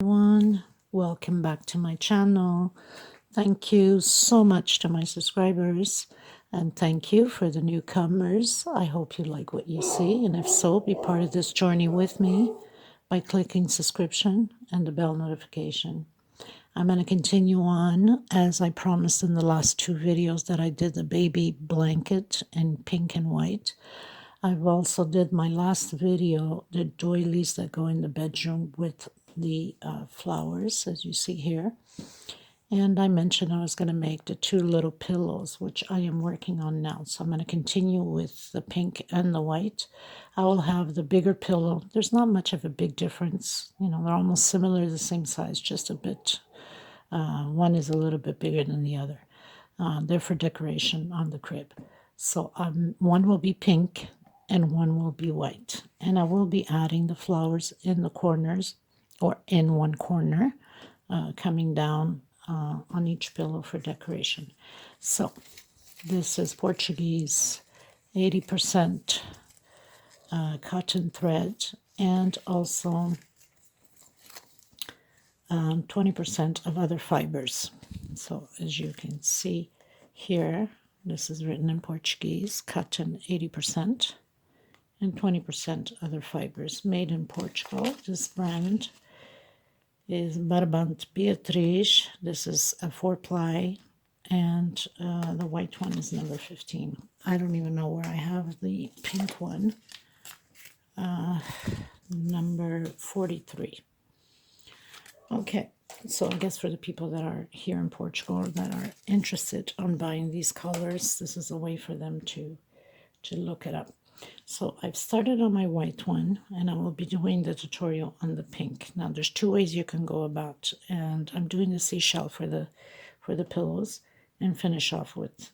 Everyone, welcome back to my channel. Thank you so much to my subscribers, and thank you for the newcomers. I hope you like what you see, and if so, be part of this journey with me by clicking subscription and the bell notification. I'm going to continue on as I promised in the last two videos that I did the baby blanket in pink and white. I've also did my last video, the doilies that go in the bedroom with the flowers, as you see here. And I mentioned I was going to make the two little pillows, which I am working on now. So I'm going to continue with the pink and the white. I will have the bigger pillow. There's not much of a big difference. You know, they're almost similar, the same size, just a bit. One is a little bit bigger than the other. They're for decoration on the crib. So one will be pink and one will be white. And I will be adding the flowers in the corners or in one corner, coming down on each pillow for decoration. So this is Portuguese 80% cotton thread and also 20% of other fibers. So as you can see here, this is written in Portuguese, cotton 80% and 20% other fibers, made in Portugal. This brand is Barbante Beatriz. This is a 4-ply, and the white one is number 15. I don't even know where I have the pink one, number 43. Okay, so I guess for the people that are here in Portugal that are interested on buying these colors, this is a way for them to look it up. So I've started on my white one, and I will be doing the tutorial on the pink. Now there's two ways you can go about, and I'm doing the seashell for the pillows and finish off with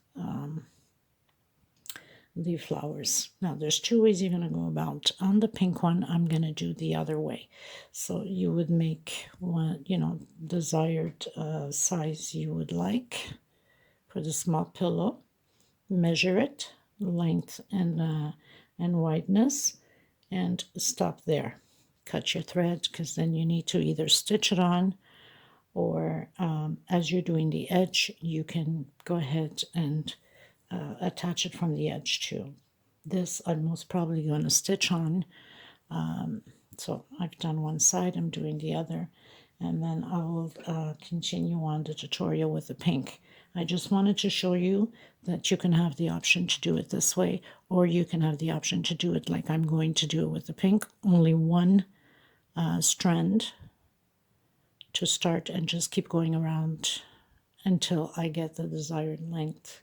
the flowers. Now there's two ways you're going to go about. On the pink one, I'm going to do the other way. So you would make one, desired size you would like for the small pillow, measure it, length and wideness, and stop there. Cut your thread, because then you need to either stitch it on, or as you're doing the edge, you can go ahead and attach it from the edge too. This I'm most probably going to stitch on. So I've done one side, I'm doing the other, and then I will continue on the tutorial with the pink. I just wanted to show you that you can have the option to do it this way, or you can have the option to do it like I'm going to do it with the pink. Only one strand to start, and just keep going around until I get the desired length.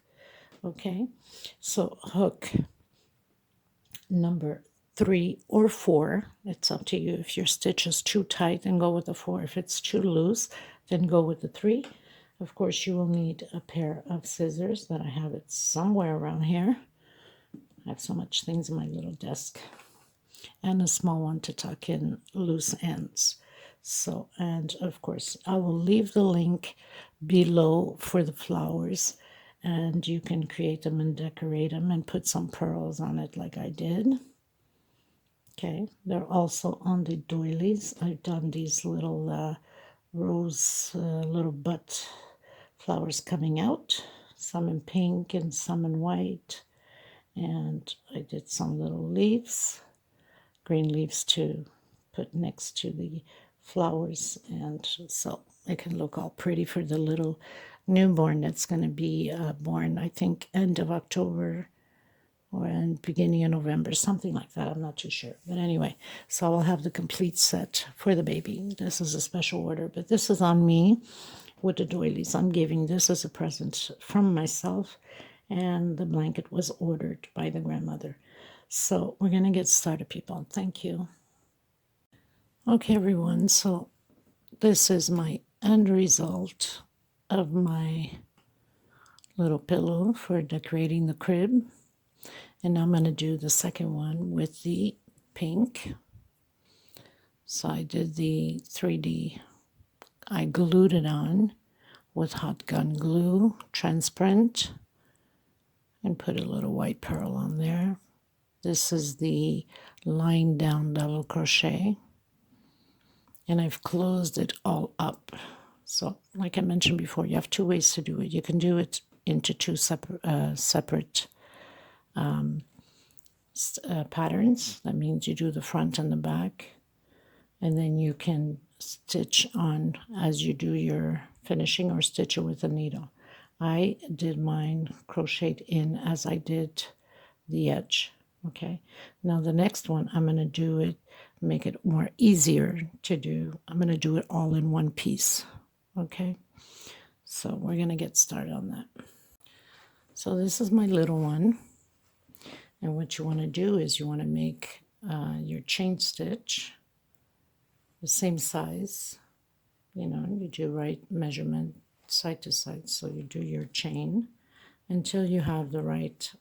Okay, so hook number 3 or 4, it's up to you. If your stitch is too tight, then go with the 4. If it's too loose, then go with the 3. Of course, you will need a pair of scissors that I have it somewhere around here. I have so much things in my little desk. And a small one to tuck in loose ends. So, and of course, I will leave the link below for the flowers, and you can create them and decorate them and put some pearls on it like I did. Okay, they're also on the doilies. I've done these little rose, little butt flowers coming out, some in pink and some in white, and I did some little leaves, green leaves to put next to the flowers, and so it can look all pretty for the little newborn that's going to be born, I think, end of October or in beginning of November, something like that. I'm not too sure. But anyway, so I'll have the complete set for the baby. This is a special order, but this is on me with the doilies. I'm giving this as a present from myself, and the blanket was ordered by the grandmother. So we're going to get started, people. Thank you. Okay, everyone, so this is my end result of my little pillow for decorating the crib. And I'm going to do the second one with the pink. So I did the 3D. I glued it on with hot gun glue, transparent, and put a little white pearl on there. This is the lying down double crochet. and I've closed it all up. So like I mentioned before, you have two ways to do it. You can do it into two separate patterns. That means you do the front and the back, and then you can stitch on as you do your finishing, or stitch it with a needle. I did mine crocheted in as I did the edge. Okay, now the next one I'm going to do it, make it more easier to do. I'm going to do it all in one piece. Okay, so we're going to get started on that. So this is my little one, and what you want to do is you want to make your chain stitch the same size. You know, you do right measurement side to side, so you do your chain until you have the right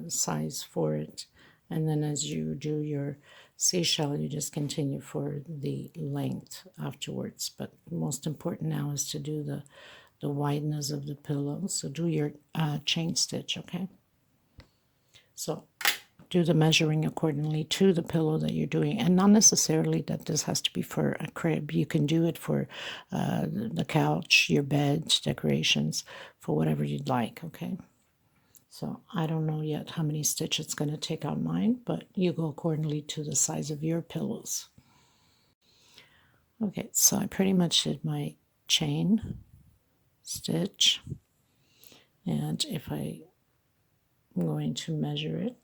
size for it, and then as you do your seashell, you just continue for the length afterwards. But most important now is to do the wideness of the pillow. So do your chain stitch, okay? So do the measuring accordingly to the pillow that you're doing, and not necessarily that this has to be for a crib. You can do it for the couch, your bed, decorations, for whatever you'd like, okay? So I don't know yet how many stitches it's going to take on mine, but you go accordingly to the size of your pillows. Okay, so I pretty much did my chain stitch, and if I'm going to measure it,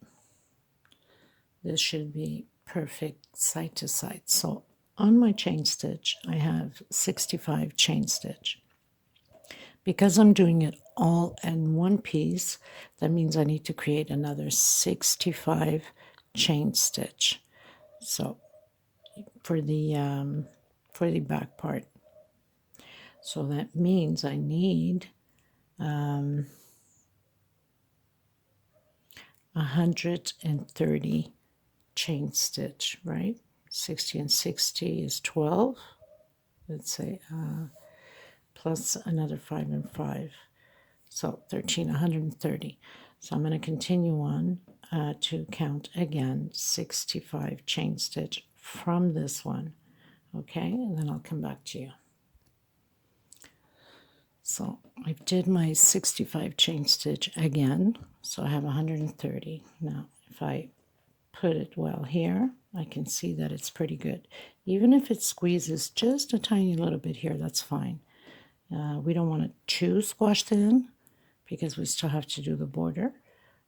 this should be perfect side to side. So on my chain stitch, I have 65 chain stitch. Because I'm doing it all in one piece, that means I need to create another 65 chain stitch. So for the back part. So that means I need 130 chain stitch, right? 60 and 60 is 12. Let's say plus another 5 and 5. So 13, 130. So I'm going to continue on to count again 65 chain stitch from this one. Okay, and then I'll come back to you. So I did my 65 chain stitch again, so I have 130. Now, if I put it well here, I can see that it's pretty good. Even if it squeezes just a tiny little bit here, that's fine. We don't want it too squashed in because we still have to do the border.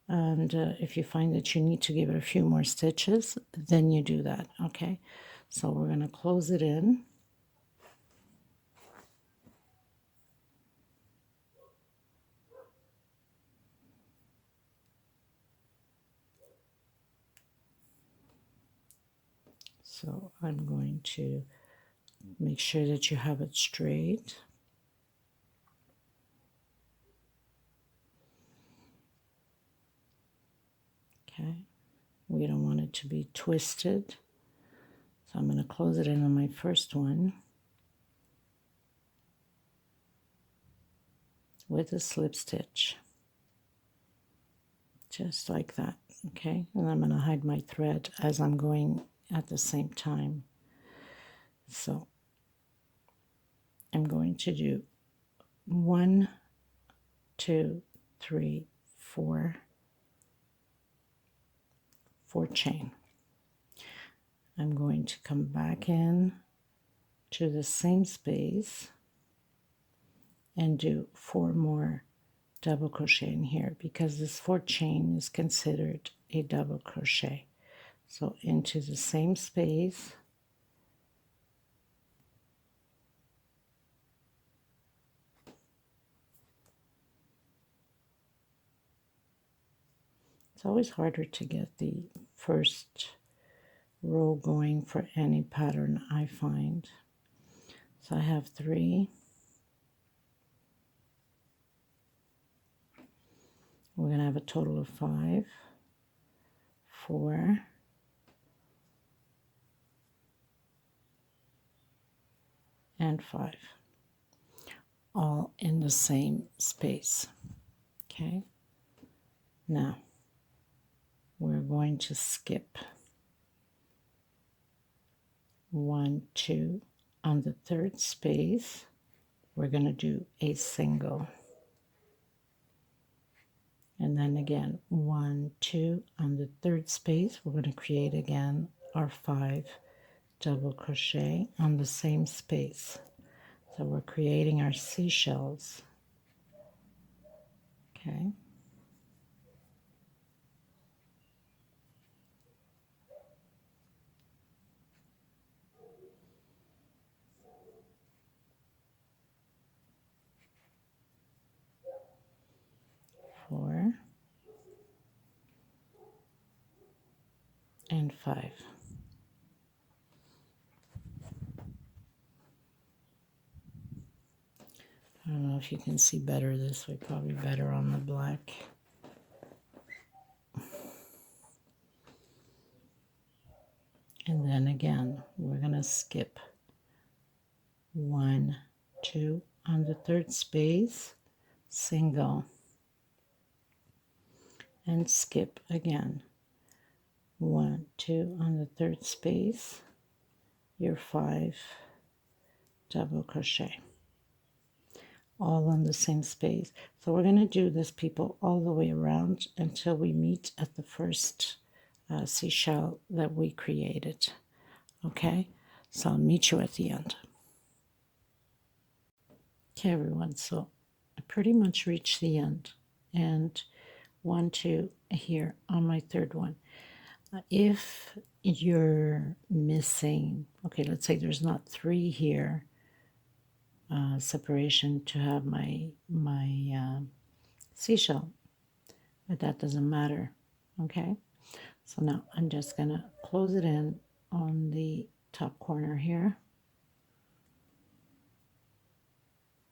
And if you find that you need to give it a few more stitches, then you do that, okay? So we're going to close it in. So I'm going to make sure that you have it straight. Okay, we don't want it to be twisted. So I'm going to close it in on my first one with a slip stitch. Just like that, okay? And I'm going to hide my thread as I'm going at the same time. So I'm going to do 1, 2, 3, 4 chain. I'm going to come back in to the same space and do 4 more double crochet in here, because this 4 chain is considered a double crochet. So into the same space, it's always harder to get the first row going for any pattern, I find. So I have 3. We're going to have a total of 5, 4, and 5, all in the same space. Okay, now we're going to skip 1, 2, on the third space, we're going to do a single. And then again, 1, 2, on the third space, we're going to create again our 5 double crochet on the same space. So we're creating our seashells. Okay. Four and 5. I don't know if you can see better this way, probably better on the black. And then again, we're going to skip 1, 2 on the third space, single, and skip again. 1, 2 on the third space, your 5 double crochet, all on the same space. So we're going to do this, people, all the way around until we meet at the first seashell that we created. Okay, so I'll meet you at the end. Okay, everyone, so I pretty much reached the end, and 1, 2 here on my third one. If you're missing, okay, let's say there's not 3 here, separation to have my seashell, but that doesn't matter. Okay, so now I'm just gonna close it in on the top corner here,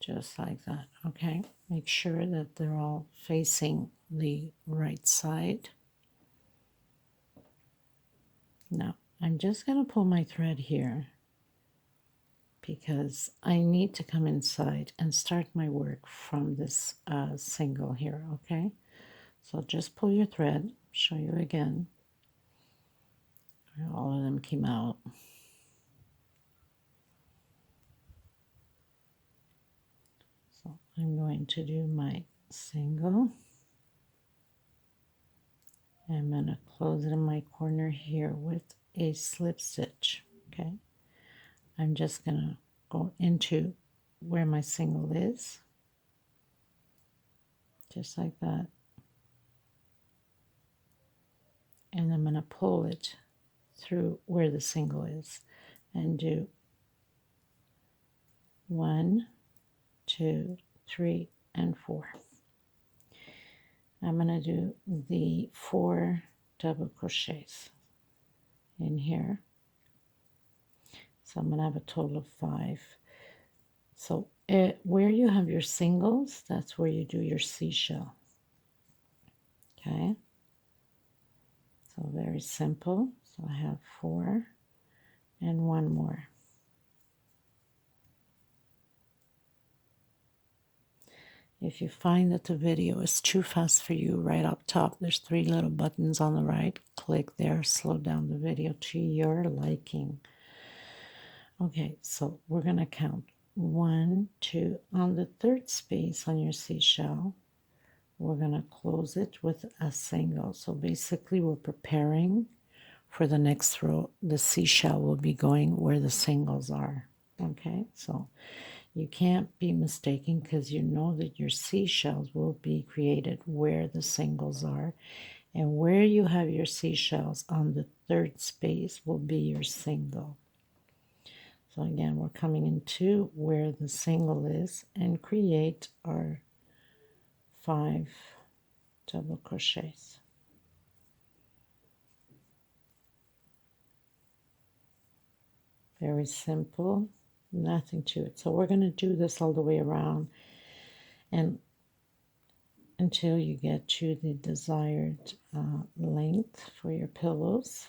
just like that. Okay, make sure that they're all facing the right side. Now I'm just gonna pull my thread here because I need to come inside and start my work from this single here. Okay, so just pull your thread, show you again. All of them came out. So I'm going to do my single. I'm going to close it in my corner here with a slip stitch. Okay, I'm just going to go into where my single is, just like that, and I'm going to pull it through where the single is and do 1, 2, 3, and 4. I'm going to do the 4 double crochets in here. So I'm going to have a total of 5. So where you have your singles, that's where you do your seashell. Okay. So very simple. So I have 4 and 1 more. If you find that the video is too fast for you, right up top, there's 3 little buttons on the right. Click there, slow down the video to your liking. Okay, so we're going to count 1, 2. On the third space on your seashell, we're going to close it with a single. So basically, we're preparing for the next row. The seashell will be going where the singles are. Okay, so you can't be mistaken because you know that your seashells will be created where the singles are. And where you have your seashells on the third space will be your single. So again, we're coming into where the single is and create our 5 double crochets. Very simple, nothing to it. So we're going to do this all the way around and until you get to the desired length for your pillows.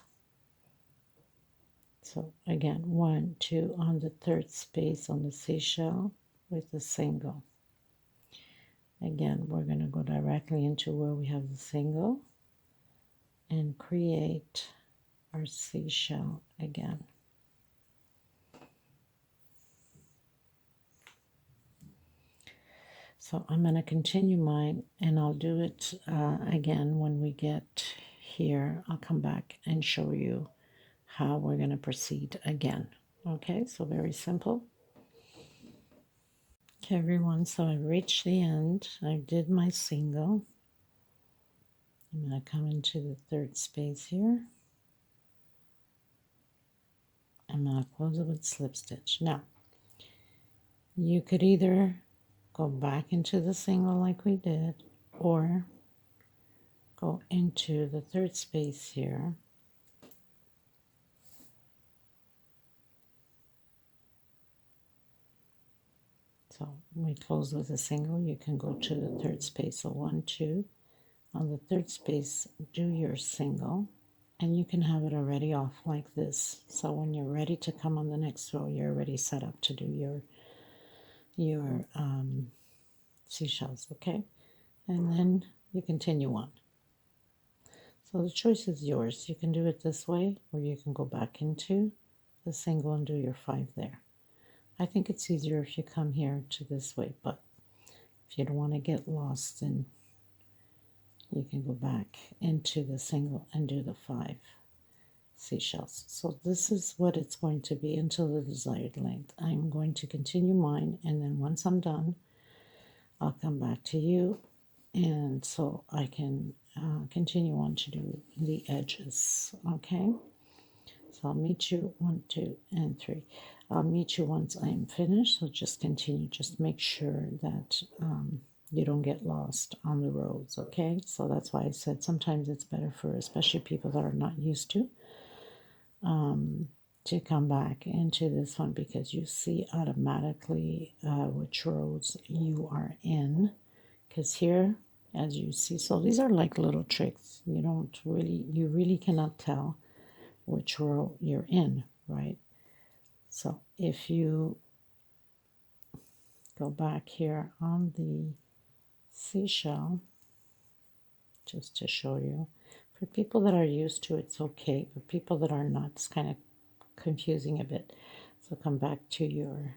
So again, 1, 2 on the third space on the seashell with a single. Again, we're going to go directly into where we have the single and create our seashell again. So I'm going to continue mine, and I'll do it again when we get here. I'll come back and show you how we're going to proceed again. Okay, so very simple. Okay, everyone, so I reached the end. I did my single. I'm going to come into the third space here. I'm going to close it with slip stitch. Now, you could either go back into the single like we did, or go into the third space here. So we close with a single, you can go to the third space. So 1, 2. On the third space, do your single, and you can have it already off like this. So when you're ready to come on the next row, you're already set up to do your seashells, okay? And then you continue on. So the choice is yours. You can do it this way, or you can go back into the single and do your 5 there. I think it's easier if you come here to this way, but if you don't want to get lost, then you can go back into the single and do the 5 seashells. So this is what it's going to be until the desired length. I'm going to continue mine, and then once I'm done, I'll come back to you, and so I can continue on to do the edges. Okay, so I'll meet you 1, 2, and 3. I'll meet you once I'm finished, so just continue. Just make sure that you don't get lost on the roads, okay? So that's why I said sometimes it's better for especially people that are not used to come back into this one, because you see automatically which roads you are in. Because here, as you see, so these are like little tricks. You really cannot tell which row you're in, right? So if you go back here on the seashell, just to show you, for people that are used to it, it's okay, but people that are not, it's kind of confusing a bit. So come back to your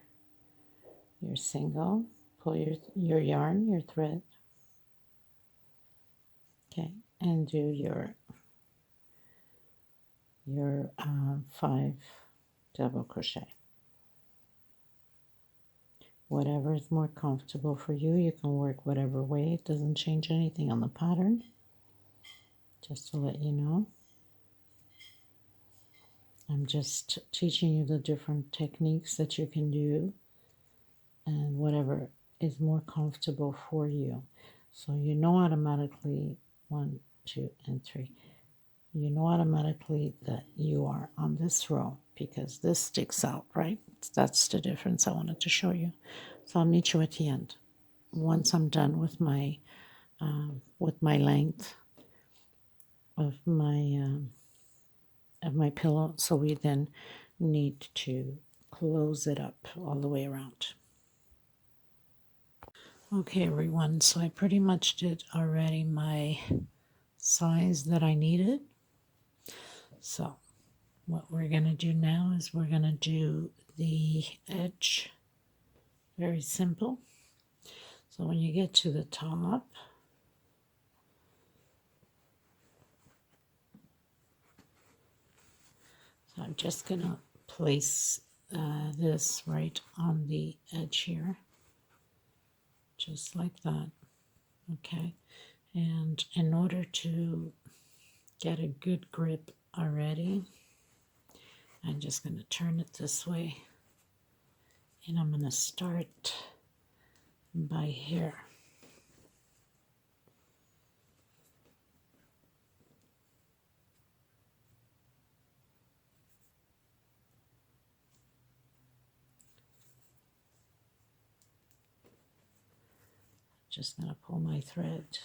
single, pull your yarn, your thread, okay, and do your 5 double crochet. Whatever is more comfortable for you, you can work whatever way. It doesn't change anything on the pattern, just to let you know. I'm just teaching you the different techniques that you can do, and whatever is more comfortable for you. So you know automatically 1, 2, and 3. You know automatically that you are on this row because this sticks out, right? That's the difference I wanted to show you. So I'll meet you at the end once I'm done with my length of my pillow. So we then need to close it up all the way around. Okay, everyone, so I pretty much did already my size that I needed. So what we're going to do now is we're going to do the edge. Very simple. So when you get to the top, so I'm just going to place this right on the edge here, just like that. Okay, and in order to get a good grip already, I'm just going to turn it this way, and I'm going to start by here. Just going to pull my thread.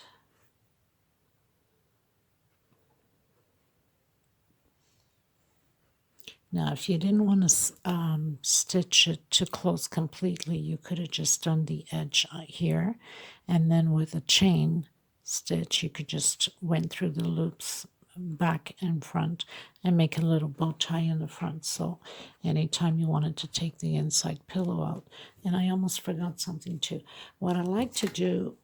Now, if you didn't want to stitch it to close completely, you could have just done the edge here, and then with a chain stitch, you could just went through the loops back and front and make a little bow tie in the front. So anytime you wanted to take the inside pillow out. And I almost forgot something too. What I like to do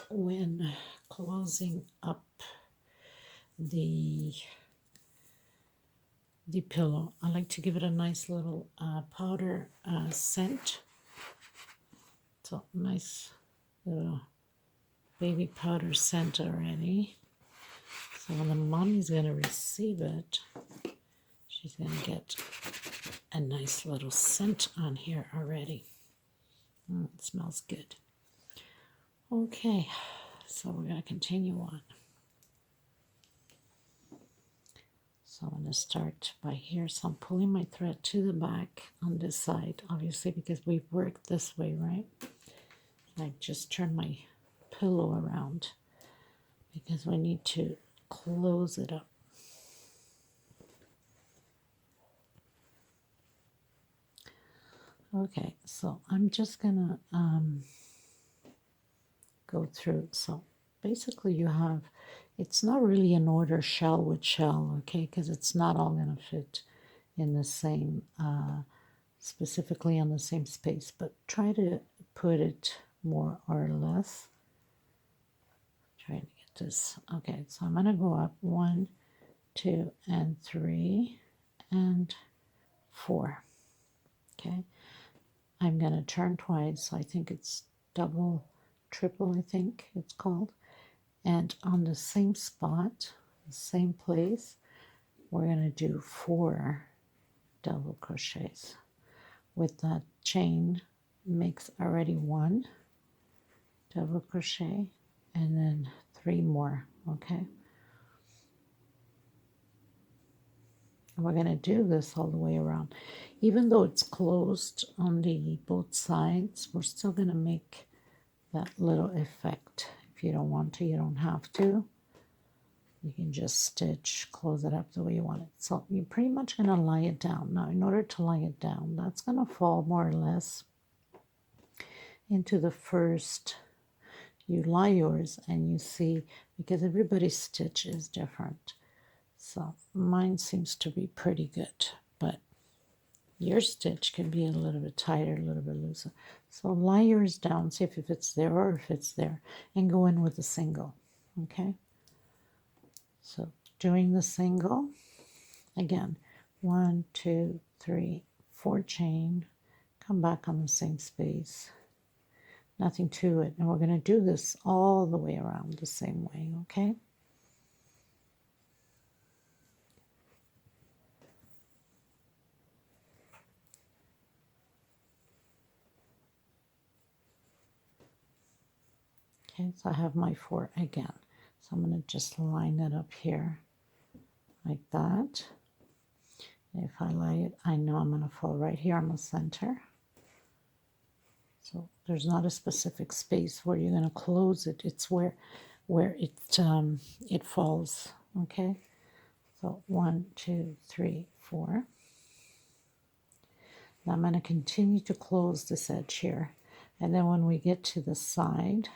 when closing up the pillow, I like to give it a nice little powder scent. So nice little baby powder scent already. So when the mommy's going to receive it, she's going to get a nice little scent on here already. It smells good. Okay, so we're going to continue on. So I'm going to start by here. So I'm pulling my thread to the back on this side, obviously, because we've worked this way, right? I just turn my pillow around because we need to close it up. Okay, so I'm just gonna go through. So basically you have, it's not really an order shell with shell, okay, because it's not all gonna fit in the same, specifically on the same space, but try to put it more or less. Trying to get this. Okay, so I'm gonna go up 1, 2, and 3, and 4. Okay, I'm gonna turn twice. I think it's double, triple, I think it's called. And on the same spot, the same place, we're gonna do 4 double crochets. With that chain makes already 1 double crochet and then 3 more, okay? And we're going to do this all the way around. Even though it's closed on the both sides, we're still going to make that little effect. If you don't want to, you don't have to. You can just stitch, close it up the way you want it. So you're pretty much going to lie it down. Now, in order to lie it down, that's going to fall more or less into the first. You lie yours and you see, because everybody's stitch is different. So mine seems to be pretty good, but your stitch can be a little bit tighter, a little bit looser. So lie yours down, see if it's there or if it's there, and go in with a single, okay? So doing the single, again, 1, 2, 3, 4 chain, come back on the same space, nothing to it. And we're going to do this all the way around the same way, okay? Okay, so I have my 4 again. So I'm going to just line it up here like that. If I lie it, I know I'm going to fall right here on the center. So there's not a specific space where you're going to close it. It's where it falls. Okay. So 1, 2, 3, 4. Now I'm going to continue to close this edge here, and then when we get to the side,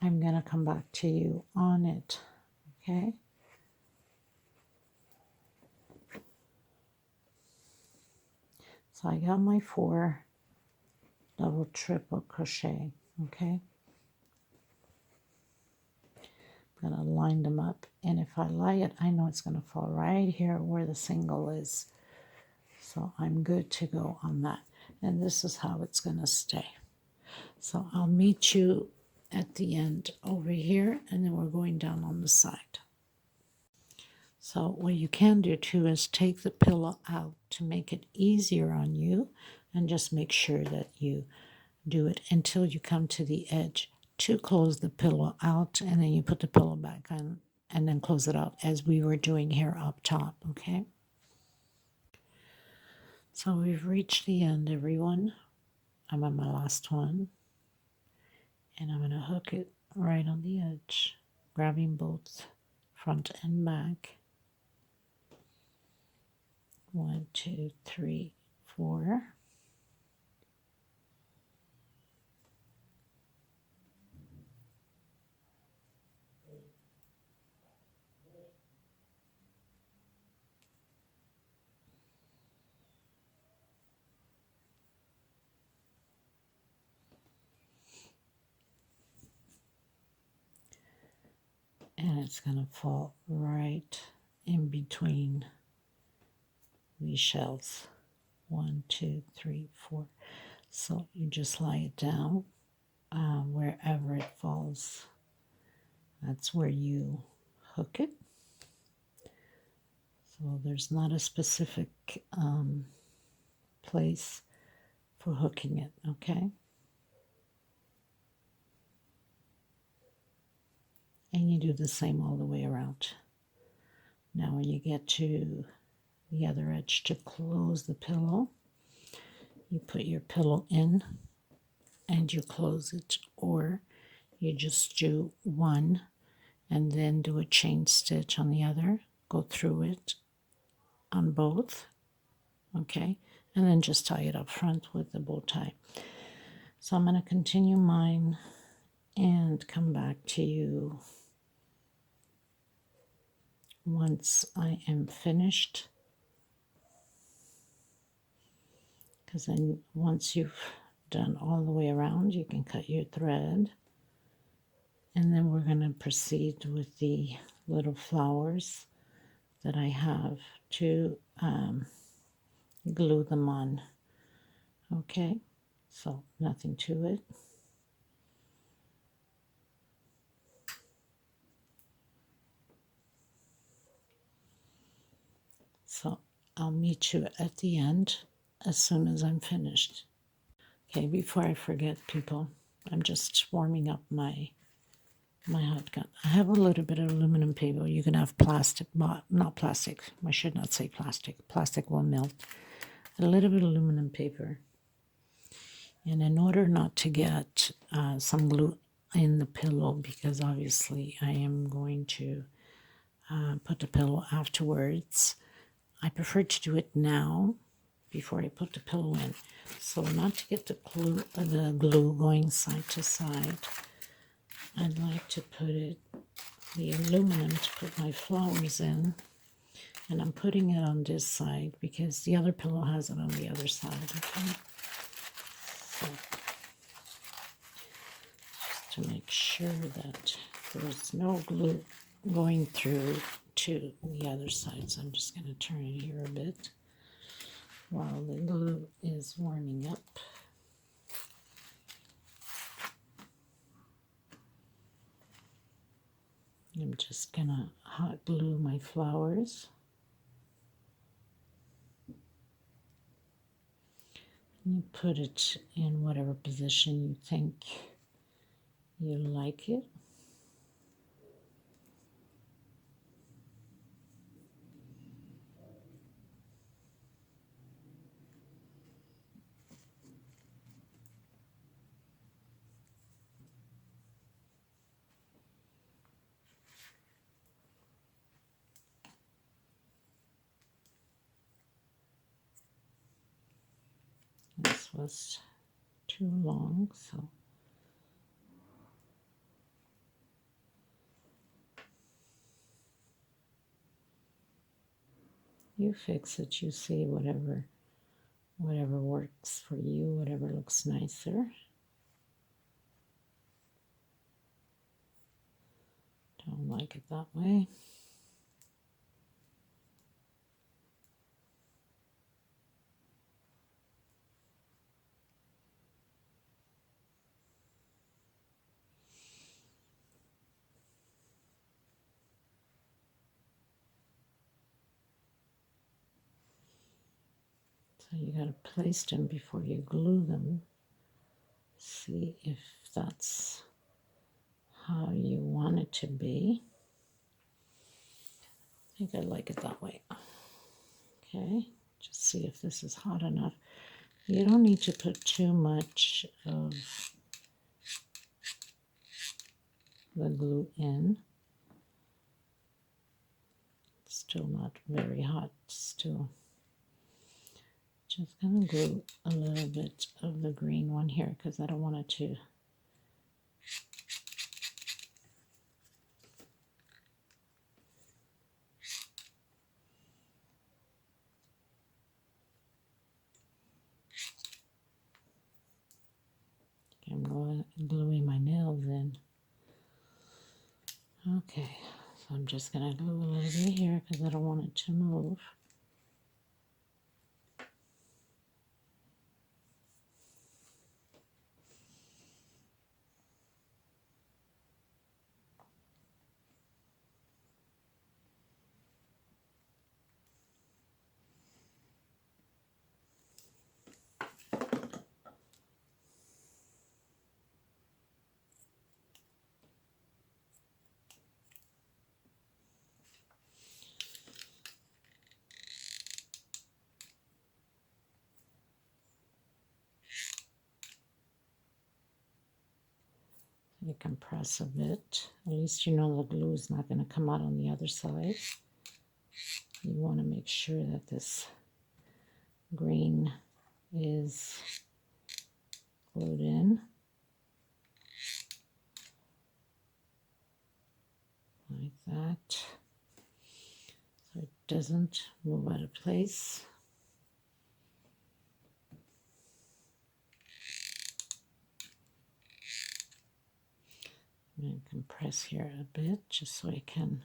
I'm going to come back to you on it. Okay. So I got my 4 double triple crochet, okay? I'm gonna line them up, and if I lie it, I know it's gonna fall right here where the single is. So I'm good to go on that. And this is how it's gonna stay. So I'll meet you at the end over here, and then we're going down on the side. So what you can do too is take the pillow out to make it easier on you, and just make sure that you do it until you come to the edge to close the pillow out, and then you put the pillow back on and then close it out as we were doing here up top, okay? So we've reached the end, everyone. I'm on my last one, and I'm going to hook it right on the edge, grabbing both front and back. 1, 2, 3, 4. it's going to fall right in between these shells. 1, 2, 3, 4. So you just lie it down wherever it falls. That's where you hook it. So there's not a specific place for hooking it, okay? And you do the same all the way around. Now when you get to the other edge to close the pillow, you put your pillow in and you close it, or you just do one and then do a chain stitch on the other, go through it on both, okay, and then just tie it up front with the bow tie. So I'm going to continue mine and come back to you once I am finished, because then once you've done all the way around, you can cut your thread, and then we're going to proceed with the little flowers that I have to glue them on. Okay, so nothing to it. So I'll meet you at the end as soon as I'm finished. Okay, before I forget, people, I'm just warming up my hot gun. I have a little bit of aluminum paper. You can have plastic, not plastic. I should not say plastic. Plastic will melt. A little bit of aluminum paper. And in order not to get some glue in the pillow, because obviously I am going to put the pillow afterwards, I prefer to do it now before I put the pillow in. So not to get the glue going side to side, I'd like to put the aluminum to put my flowers in. And I'm putting it on this side because the other pillow has it on the other side. Okay. So, just to make sure that there's no glue going through to the other side. So I'm just going to turn it here a bit while the glue is warming up. I'm just going to hot glue my flowers. You put it in whatever position you think you like it. This was too long, so you fix it. You see whatever works for you, whatever looks nicer. Don't like it that way. So you got to place them before you glue them. See if that's how you want it to be. I think I like it that way. Okay, just see if this is hot enough. You don't need to put too much of the glue in. It's still not very hot, still. Just gonna glue a little bit of the green one here because I don't want it to I'm gluing my nails in. Okay, So I'm just going to glue a little bit here because I don't want it to move. You can press a bit. At least you know the glue is not going to come out on the other side. You want to make sure that this green is glued in. Like that. So it doesn't move out of place. I'm going to compress here a bit just so I can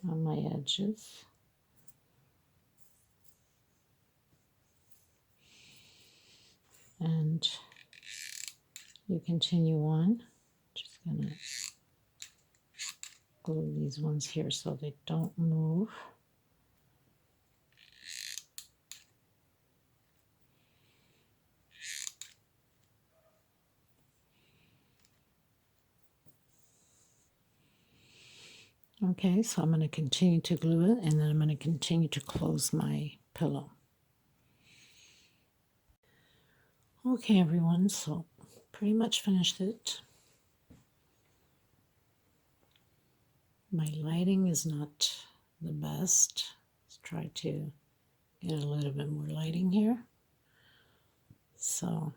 on my edges. And you continue on. Just going to glue these ones here so they don't move. Okay, so I'm going to continue to glue it, and then I'm going to continue to close my pillow. Okay, everyone, so pretty much finished it. My lighting is not the best. Let's try to get a little bit more lighting here. So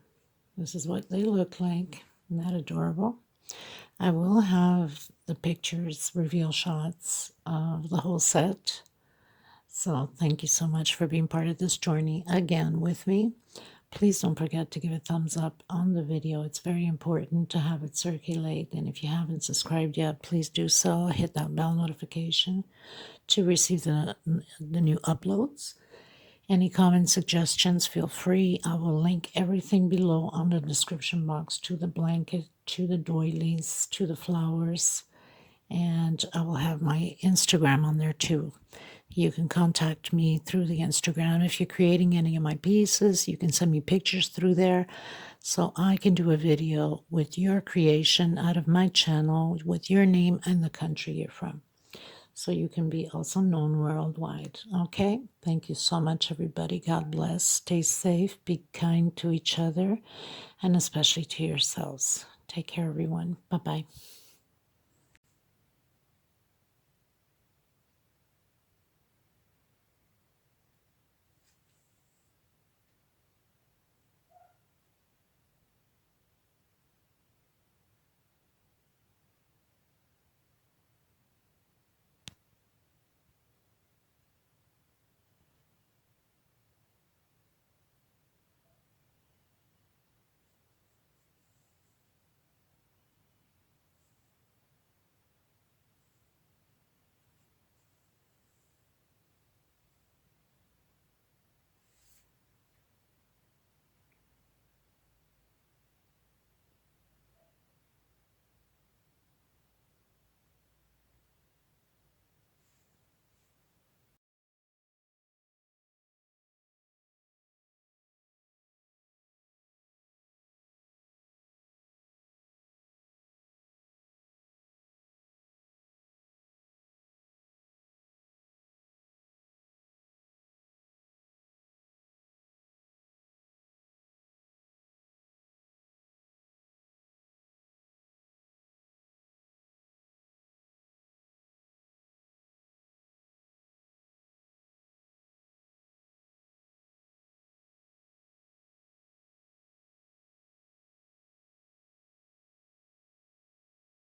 this is what they look like. Isn't that adorable? I will have the pictures, reveal shots of the whole set. So thank you so much for being part of this journey again with me. Please don't forget to give a thumbs up on the video. It's very important to have it circulate. And if you haven't subscribed yet, please do so. Hit that bell notification to receive the new uploads. Any comments, suggestions, feel free. I will link everything below on the description box, to the blanket, to the doilies, to the flowers, and I will have my Instagram on there too. You can contact me through the Instagram. If you're creating any of my pieces, you can send me pictures through there so I can do a video with your creation out of my channel with your name and the country you're from, so you can be also known worldwide. Okay? Thank you so much, everybody. God bless. Stay safe. Be kind to each other, and especially to yourselves. Take care, everyone. Bye-bye.